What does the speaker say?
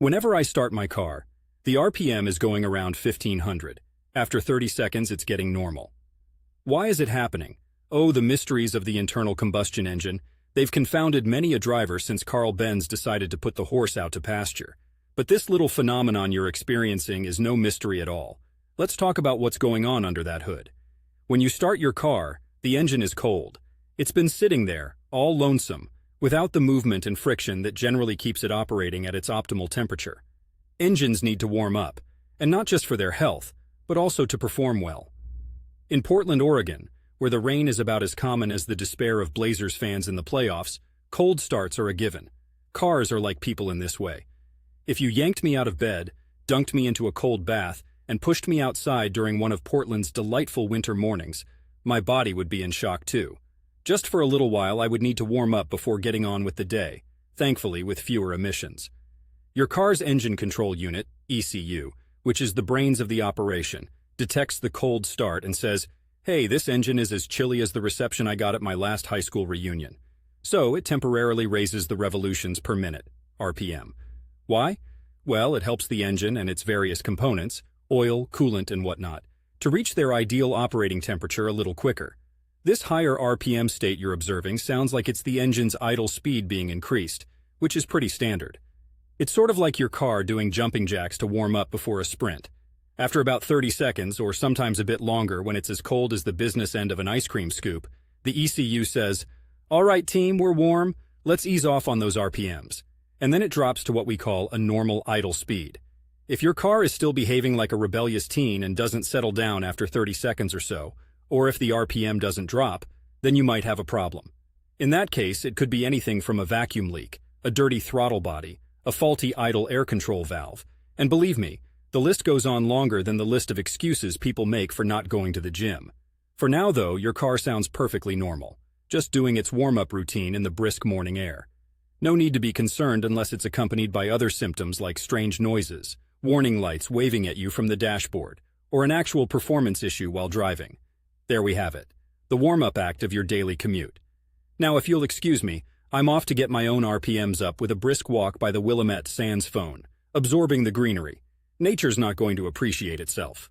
Whenever I start my car, the RPM is going around 1500. After 30 seconds, it's getting normal. Why is it happening? Oh, the mysteries of the internal combustion engine. They've confounded many a driver since Carl Benz decided to put the horse out to pasture. But this little phenomenon you're experiencing is no mystery at all. Let's talk about what's going on under that hood. When you start your car, the engine is cold. It's been sitting there, all lonesome, without the movement and friction that generally keeps it operating at its optimal temperature. Engines need to warm up, and not just for their health, but also to perform well. In Portland, Oregon, where the rain is about as common as the despair of Blazers fans in the playoffs, cold starts are a given. Cars are like people in this way. If you yanked me out of bed, dunked me into a cold bath, and pushed me outside during one of Portland's delightful winter mornings, my body would be in shock too. Just for a little while, I would need to warm up before getting on with the day, thankfully with fewer emissions. Your car's engine control unit, ECU, which is the brains of the operation, detects the cold start and says, "Hey, this engine is as chilly as the reception I got at my last high school reunion." So it temporarily raises the revolutions per minute, RPM. Why? Well, it helps the engine and its various components, oil, coolant, and whatnot, to reach their ideal operating temperature a little quicker. This higher RPM state you're observing sounds like it's the engine's idle speed being increased, which is pretty standard. It's sort of like your car doing jumping jacks to warm up before a sprint. After about 30 seconds, or sometimes a bit longer when it's as cold as the business end of an ice cream scoop, the ECU says, "All right, team, we're warm. Let's ease off on those RPMs." And then it drops to what we call a normal idle speed. If your car is still behaving like a rebellious teen and doesn't settle down after 30 seconds or so, or if the RPM doesn't drop, then you might have a problem. In that case, it could be anything from a vacuum leak, a dirty throttle body, a faulty idle air control valve, and believe me, the list goes on longer than the list of excuses people make for not going to the gym. For now, though, your car sounds perfectly normal, just doing its warm-up routine in the brisk morning air. No need to be concerned unless it's accompanied by other symptoms like strange noises, warning lights waving at you from the dashboard, or an actual performance issue while driving. There we have it, the warm-up act of your daily commute. Now, if you'll excuse me, I'm off to get my own RPMs up with a brisk walk by the Willamette Sands phone, absorbing the greenery. Nature's not going to appreciate itself.